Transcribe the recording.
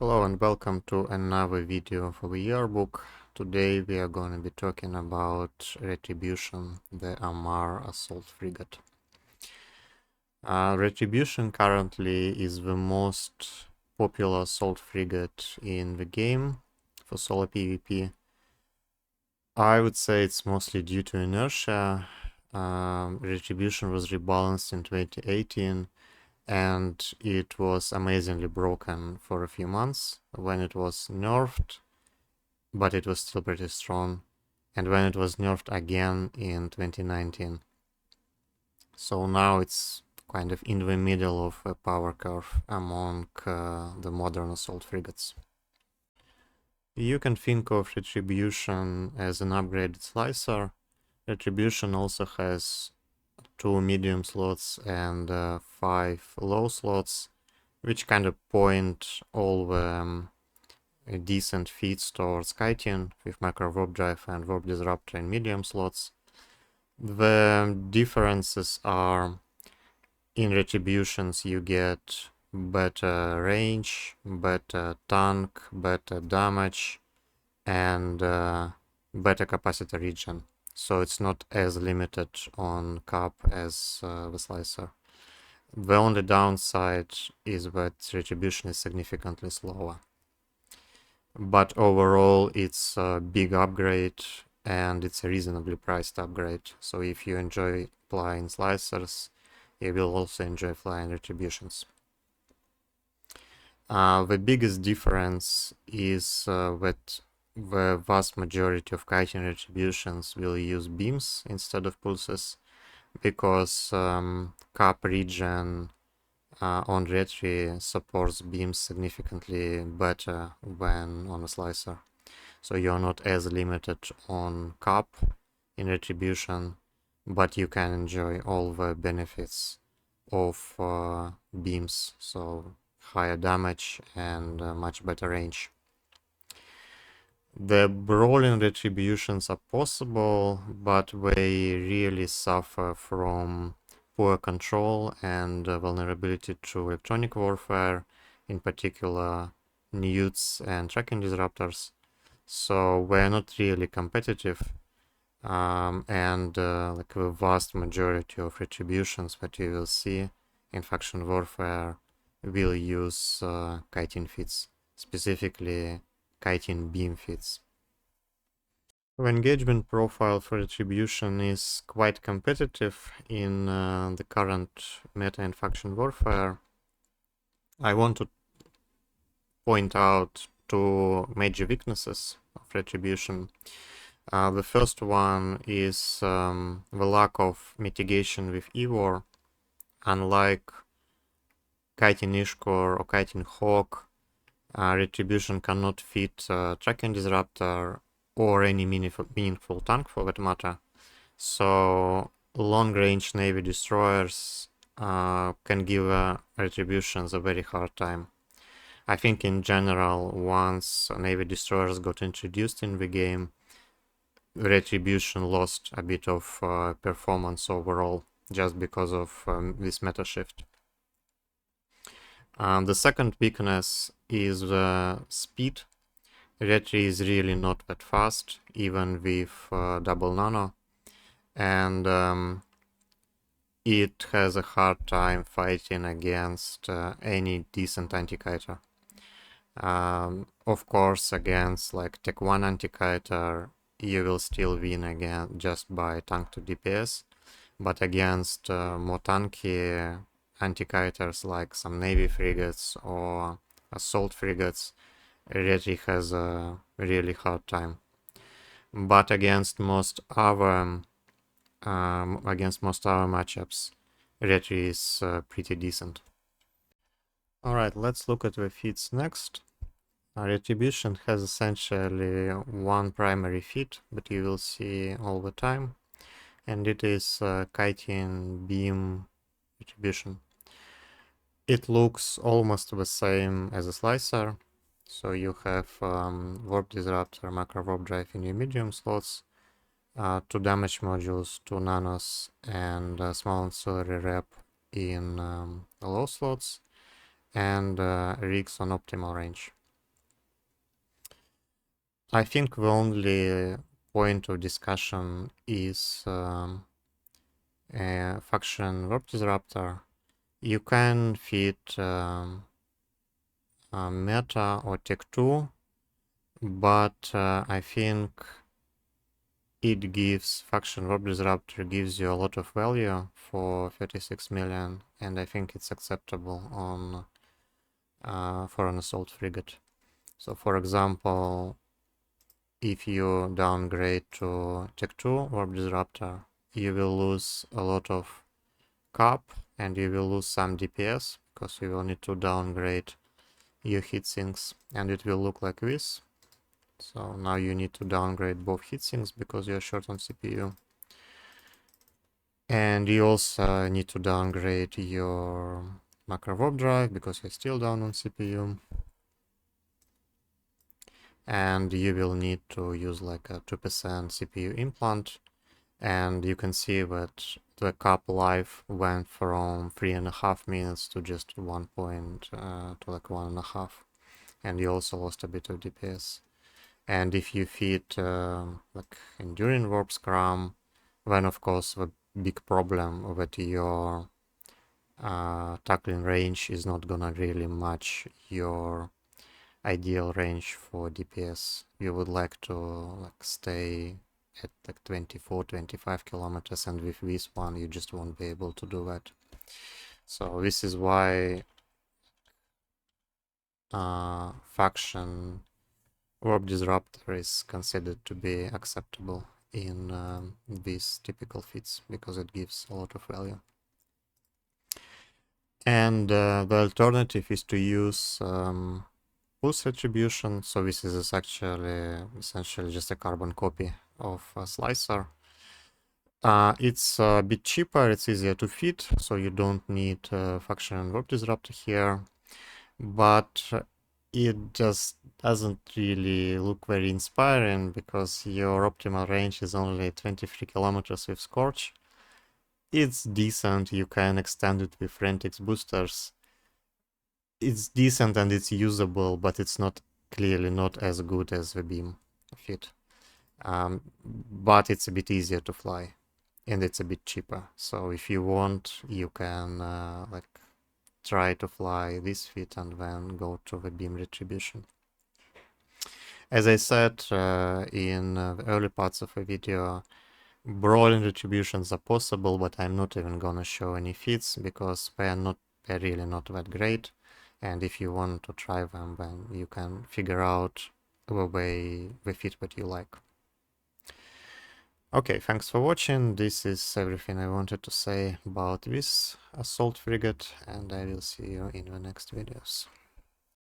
Hello and welcome to another video for the yearbook. Today we are going to be talking about Retribution, the Amar assault frigate. Retribution currently is the most popular assault frigate in the game for solo PvP. I would say it's mostly due to inertia. Retribution was rebalanced in 2018 and it was amazingly broken for a few months when it was nerfed, but it was still pretty strong, and when it was nerfed again in 2019. So now it's kind of in the middle of a power curve among the modern assault frigates. You can think of Retribution as an upgraded slicer. Retribution also has 2 medium slots and 5 low slots, which kind of point all the decent feats towards kiting with macro warp drive and warp disruptor in medium slots. The differences are in Retributions you get better range, better tank, better damage, and better capacity regen. So it's not as limited on cap as the slicer. The only downside is that Retribution is significantly slower. But overall it's a big upgrade and it's a reasonably priced upgrade. So if you enjoy flying slicers, you will also enjoy flying Retributions. The biggest difference is that the vast majority of kiting Retributions will use beams instead of pulses, because cap regen on Retri supports beams significantly better than on a slicer. So you're not as limited on cap in Retribution, but you can enjoy all the benefits of beams, so higher damage and much better range. The brawling Retributions are possible, but they really suffer from poor control and vulnerability to electronic warfare, in particular newts and tracking disruptors. So we're not really competitive, and like the vast majority of Retributions that you will see in faction warfare will use kiting feats, specifically kiting beam feats. The engagement profile for Retribution is quite competitive in the current meta in faction warfare. I want to point out two major weaknesses of Retribution. The first one is the lack of mitigation with Evor. Unlike kiting Ishkor or kiting Hawk, Retribution cannot fit tracking disruptor or any meaningful tank for that matter. So long-range Navy destroyers can give Retributions a very hard time. I think in general, once Navy destroyers got introduced in the game, Retribution lost a bit of performance overall, just because of this meta shift. The second weakness is speed. Retri is really not that fast, even with double nano, and it has a hard time fighting against any decent anti-kiter. Of course, against like Tech 1 anti-kiter, you will still win again just by tank to DPS, but against more tanky anti-kiters like some Navy frigates or assault frigates, Retri has a really hard time. But against most other matchups, Retri is pretty decent. Alright, let's look at the feats next. Retribution has essentially one primary feat that you will see all the time, and it is kiting beam Retribution. It looks almost the same as a slicer, so you have warp disruptor, macro warp drive in your medium slots, 2 damage modules, 2 nanos, and a small ancillary rep in low slots, and rigs on optimal range. I think the only point of discussion is function warp disruptor. You can fit meta or tech2, but I think it gives function warp disruptor gives you a lot of value for 36 million, and I think it's acceptable on for an assault frigate. So for example, if you downgrade to tech2 warp disruptor, you will lose a lot of cap and you will lose some DPS because you will need to downgrade your heatsinks, and it will look like this. So now you need to downgrade both heatsinks because you're short on CPU. And you also need to downgrade your macro warp drive because you're still down on CPU. And you will need to use like a 2% CPU implant. And you can see that the cap life went from 3.5 minutes to just 1.5. And you also lost a bit of DPS. And if you feed like enduring warp scrum, then of course the big problem that your tackling range is not gonna really match your ideal range for DPS. You would like to like stay at like 24-25 kilometers, and with this one you just won't be able to do that. So this is why faction warp disruptor is considered to be acceptable in these typical fits because it gives a lot of value. And the alternative is to use pulse retribution. So this is actually essentially just a carbon copy of a slicer. It's a bit cheaper, it's easier to fit, so you don't need faction warp disruptor here, but it just doesn't really look very inspiring because your optimal range is only 23 kilometers with Scorch. It's decent, you can extend it with Rentix boosters. It's decent and it's usable, but it's not clearly not as good as the beam fit. But it's a bit easier to fly and it's a bit cheaper. So if you want, you can like try to fly this fit and then go to the beam retribution. As I said in the early parts of the video, brawling retributions are possible, but I'm not even gonna show any fits because they're really not that great. And if you want to try them, then you can figure out the way they fit what you like. Okay, thanks for watching. This is everything I wanted to say about this assault frigate, and I will see you in the next videos.